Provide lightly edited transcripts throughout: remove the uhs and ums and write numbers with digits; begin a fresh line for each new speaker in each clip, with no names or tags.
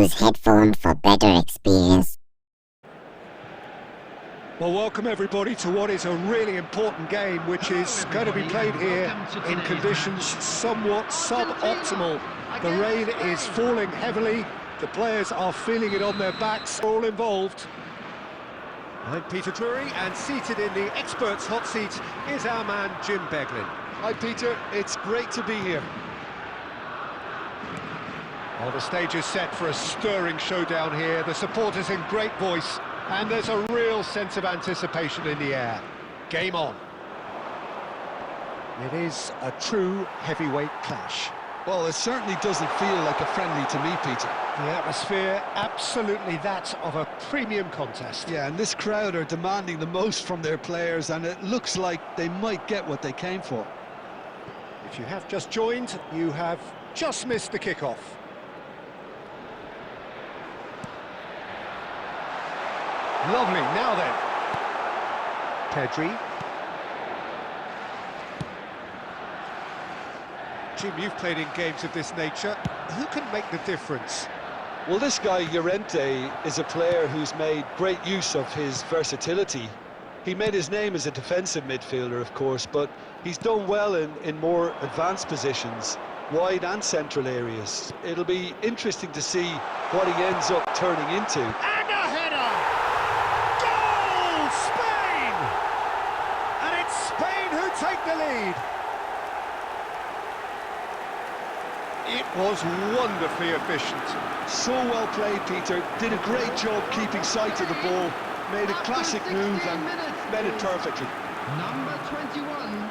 use headphone for better experience.
Well, welcome everybody to what is a really important game, which is going to be played here in conditions somewhat suboptimal. The rain is falling heavily, the players are feeling it on their backs, all involved. I'm Peter Drury, and seated in the experts' hot seat is our man Jim Beglin.
Hi Peter, it's great to be here.
Well, the stage is set for a stirring showdown here, the supporters in great voice, and there's a real sense of anticipation in the air. Game on. It is a true heavyweight clash.
Well, it certainly doesn't feel like a friendly to me, Peter.
The atmosphere, absolutely that of a premium contest.
Yeah, and this crowd are demanding the most from their players, and it looks like they might get what they came for.
If you have just joined, you have just missed the kickoff. Lovely, now then. Pedri. Jim, you've played in games of this nature. Who can make the difference?
Well, this guy, Llorente, is a player who's made great use of his versatility. He made his name as a defensive midfielder, of course, but he's done well in more advanced positions, wide and central areas. It'll be interesting to see what he ends up turning into.
And a header! Goal! Spain! And it's Spain who take the lead. It was wonderfully efficient.
So well played, Peter. Did a great job keeping sight of the ball. Made a classic move and met it perfectly.
Number 21,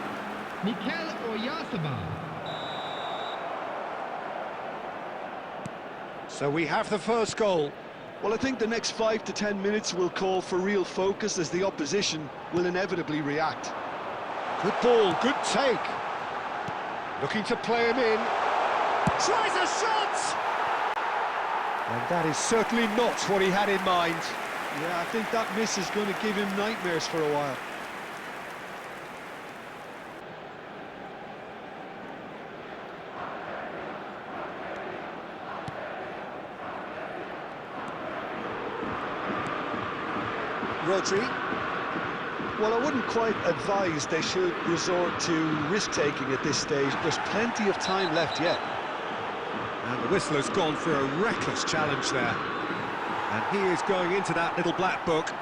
Mikel Oyarzabal.
So we have the first goal.
Well, I think the next 5 to 10 minutes will call for real focus, as the opposition will inevitably react.
Good ball, good take. Looking to play him in. Tries a shot! And that is certainly not what he had in mind.
Yeah, I think that miss is going to give him nightmares for a while.
Rodri.
Well, I wouldn't quite advise they should resort to risk-taking at this stage. There's plenty of time left yet.
And the whistler's gone for a reckless challenge there. And he is going into that little black book.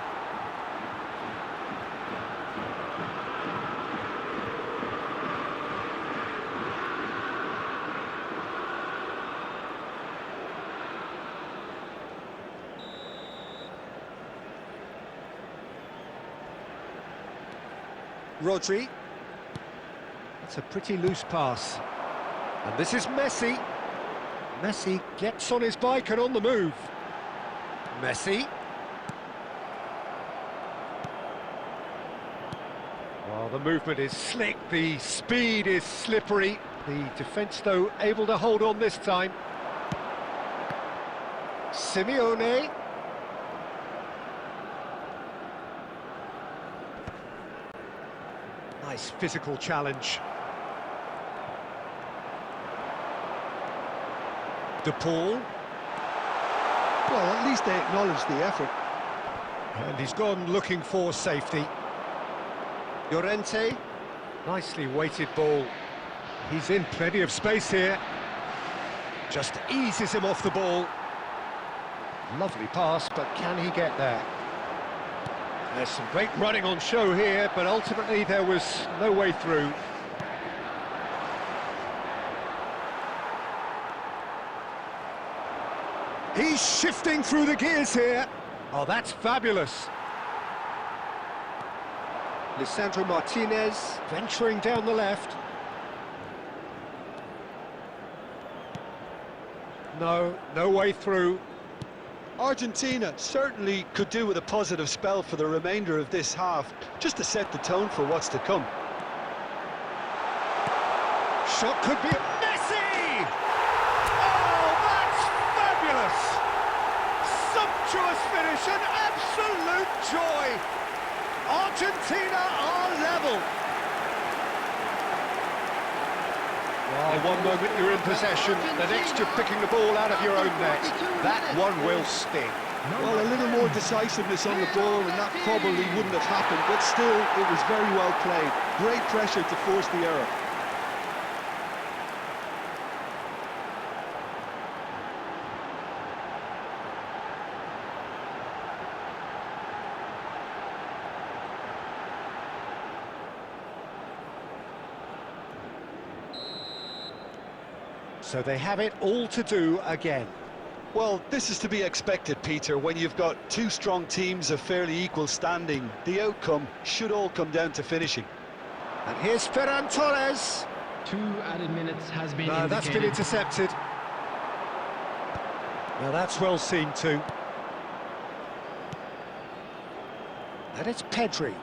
Rodri. That's a pretty loose pass. And this is Messi. Messi gets on his bike and on the move. Messi. Well, the movement is slick, the speed is slippery. The defence, though, able to hold on this time. Simeone. Nice physical challenge. De Paul.
Well, at least they acknowledge the effort.
And he's gone looking for safety. Llorente. Nicely weighted ball. He's in plenty of space here. Just eases him off the ball. Lovely pass, but can he get there? There's some great running on show here, but ultimately there was no way through. He's shifting through the gears here. Oh, that's fabulous. Lisandro Martinez venturing down the left. No way through.
Argentina certainly could do with a positive spell for the remainder of this half, just to set the tone for what's to come.
Shot could be Messi! Oh, that's fabulous! Sumptuous finish, an absolute joy! Argentina are level! Oh, one moment you're in possession, the next you're picking the ball out of your own net. That one will sting.
Well, a little more decisiveness on the ball, and that probably wouldn't have happened, but still, it was very well played. Great pressure to force the error.
So they have it all to do again.
Well, this is to be expected, Peter. When you've got two strong teams of fairly equal standing, the outcome should all come down to finishing.
And here's Ferran Torres.
2 added minutes has been
No, that's been intercepted. Now that's well seen too. And it's Pedri.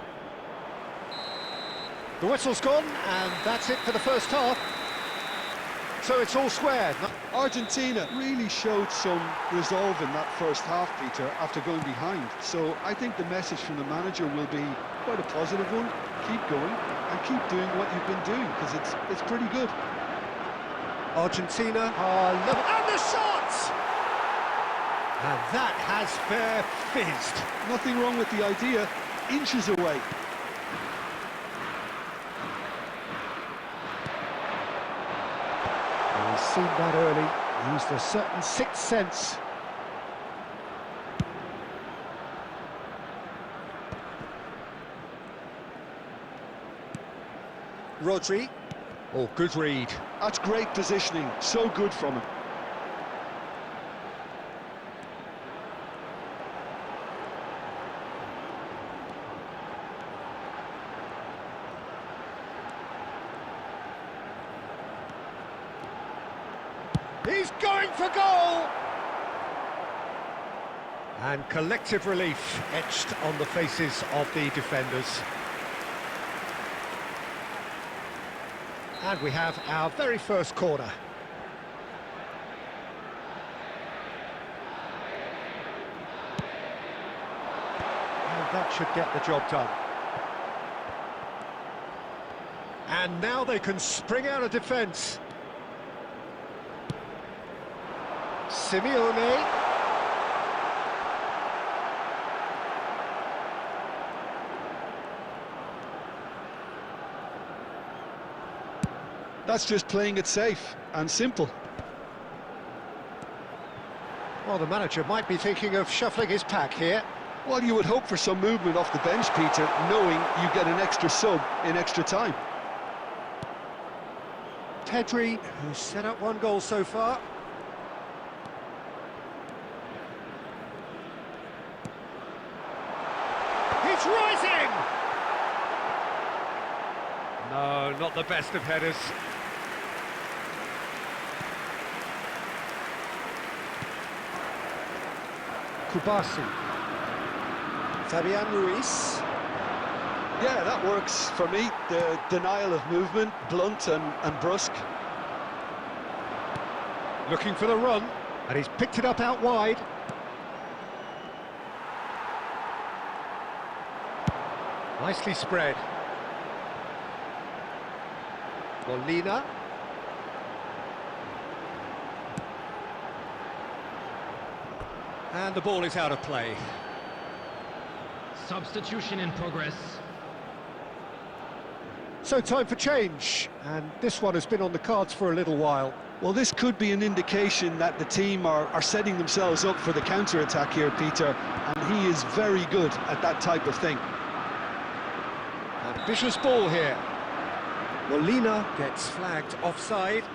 The whistle's gone, and that's it for the first half. So it's all square.
Argentina really showed some resolve in that first half, Peter, after going behind. So I think the message from the manager will be quite a positive one. Keep going and keep doing what you've been doing, because it's pretty good.
Argentina are level, and the shot! And that has fair fizzed.
Nothing wrong with the idea, inches away.
He's seen that early, used a certain sixth sense. Rodri. Oh, good read.
That's great positioning, so good from him.
He's going for goal! And collective relief etched on the faces of the defenders. And we have our very first corner. And that should get the job done. And now they can spring out of defence. Simeone.
That's just playing it safe and simple.
Well, the manager might be thinking of shuffling his pack here.
Well, you would hope for some movement off the bench, Peter, knowing you get an extra sub in extra time.
Pedri, who's set up one goal so far. He's rising! No, not the best of headers. Kubasi. Fabian Ruiz.
Yeah, that works for me. The denial of movement, blunt and brusque.
Looking for the run, and he's picked it up out wide. Nicely spread. Molina. And the ball is out of play.
Substitution in progress.
So time for change, and this one has been on the cards for a little while.
Well, this could be an indication that the team are setting themselves up for the counter-attack here, Peter, and he is very good at that type of thing.
Ambitious ball here. Molina gets flagged offside.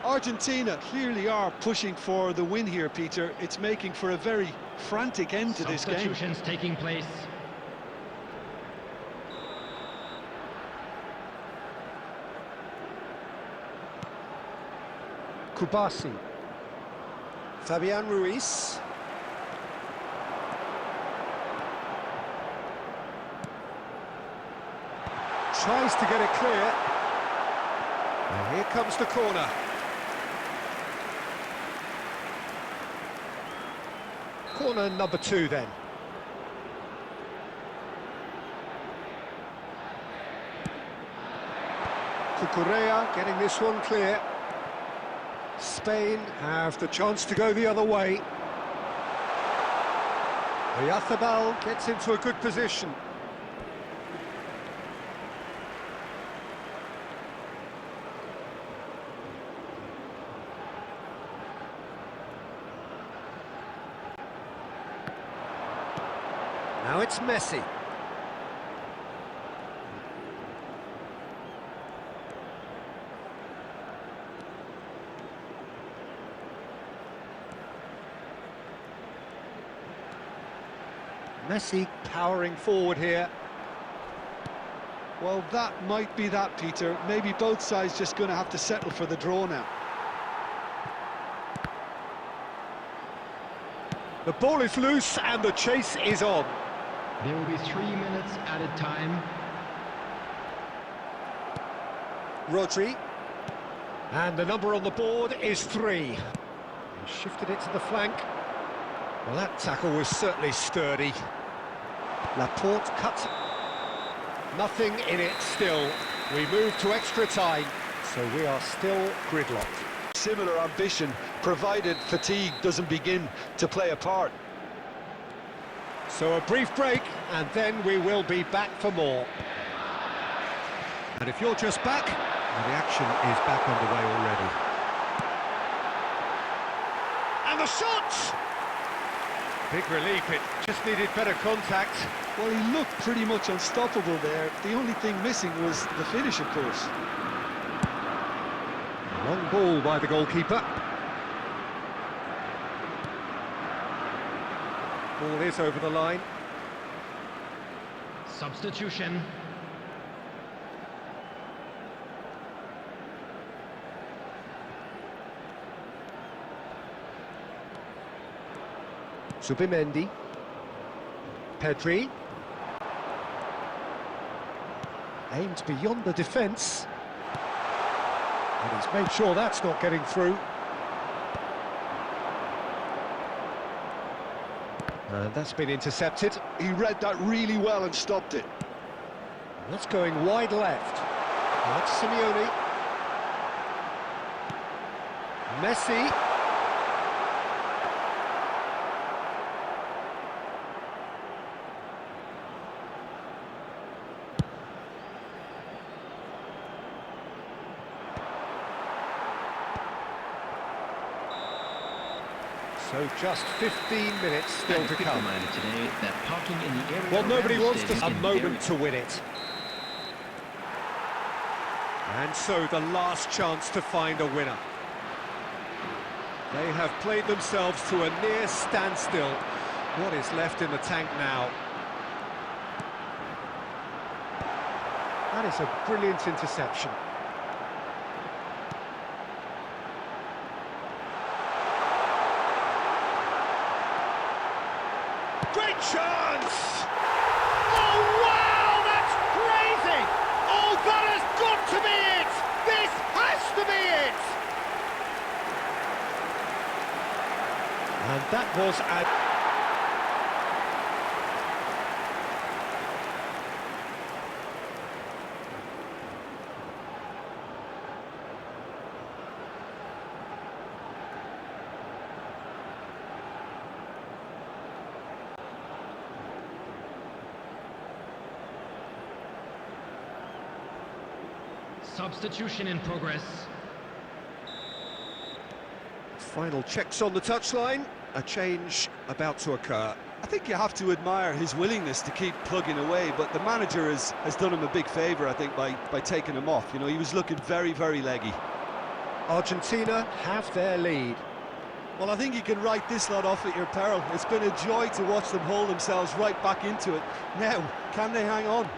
Argentina clearly are pushing for the win here, Peter. It's making for a very frantic end to this game.
Substitutions taking place.
Kubasi. Fabian Ruiz. Tries to get it clear. And here comes the corner. Corner number 2 then. Cucurella getting this one clear. Spain have the chance to go the other way. Oyarzábal gets into a good position. Now it's Messi. Messi powering forward here.
Well, that might be that, Peter. Maybe both sides just going to have to settle for the draw now.
The ball is loose and the chase is on.
There will be 3 minutes added time.
Rodri. And the number on the board is 3. He shifted it to the flank. Well, that tackle was certainly sturdy. Laporte cut. Nothing in it still. We move to extra time, so we are still gridlocked.
Similar ambition, provided fatigue doesn't begin to play a part.
So a brief break, and then we will be back for more. And if you're just back, well, the action is back underway already. And the shot! Big relief, it just needed better contact.
Well, he looked pretty much unstoppable there. The only thing missing was the finish, of course.
Long ball by the goalkeeper. Ball is over the line.
Substitution.
Zubimendi. Pedri. Aimed beyond the defence. And he's made sure that's not getting through. And that's been intercepted.
He read that really well and stopped it.
That's going wide left. That's Simeone. Messi. So just 15 minutes still to come.
Today that parking in the area
Well, nobody wants
stadium
a
is
moment
very
to win it. And so the last chance to find a winner. They have played themselves to a near standstill. What is left in the tank now? That is a brilliant interception. Great chance! Oh, wow, that's crazy! Oh, that has got to be it! This has to be it! And that was a...
Substitution in progress.
Final checks on the touchline. A change about to occur.
I think you have to admire his willingness to keep plugging away, but the manager has done him a big favour, I think, by taking him off. You know, he was looking very, very leggy.
Argentina have their lead.
Well, I think you can write this lot off at your peril. It's been a joy to watch them hold themselves right back into it. Now, can they hang on?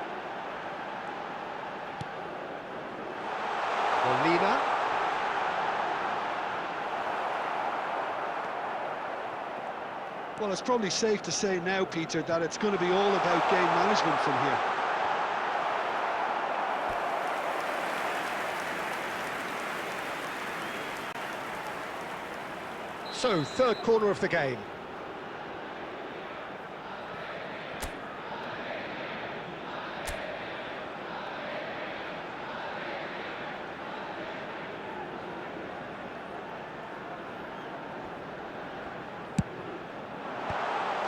Molina.
Well, it's probably safe to say now, Peter, that it's going to be all about game management from here.
So, third corner of the game.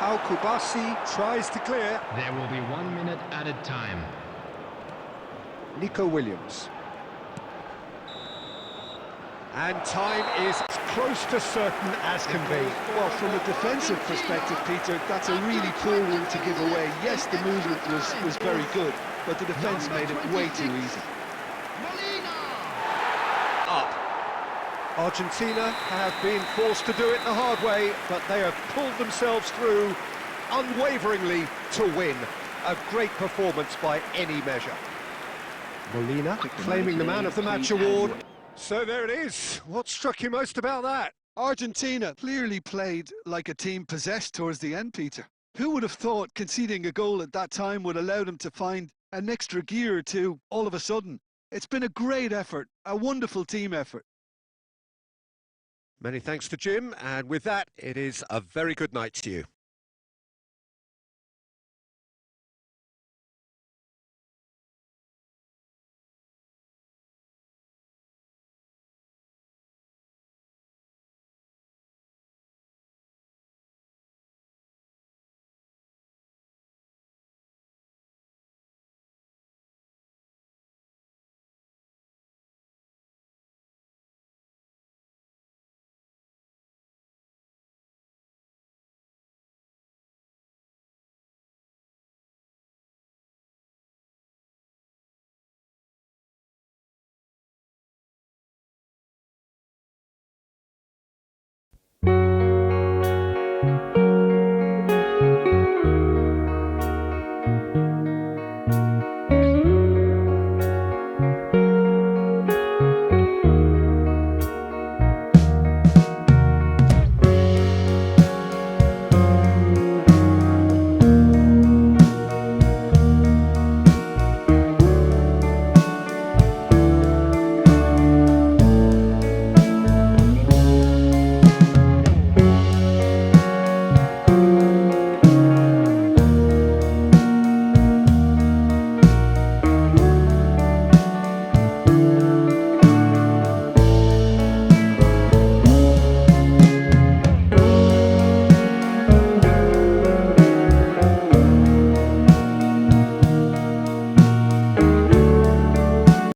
Al Kubasi tries to clear.
There will be 1 minute added time.
Nico Williams. And time is as close to certain as can be.
Well, from a defensive perspective, Peter, that's a really poor one to give away. Yes, the movement was very good, but the defence made it way too easy.
Up. Argentina have been forced to do it the hard way, but they have pulled themselves through unwaveringly to win. A great performance by any measure. Molina claiming the Man of the Match award. So there it is. What struck you most about that?
Argentina clearly played like a team possessed towards the end, Peter. Who would have thought conceding a goal at that time would allow them to find an extra gear or two all of a sudden? It's been a great effort, a wonderful team effort.
Many thanks to Jim, and with that, it is a very good night to you.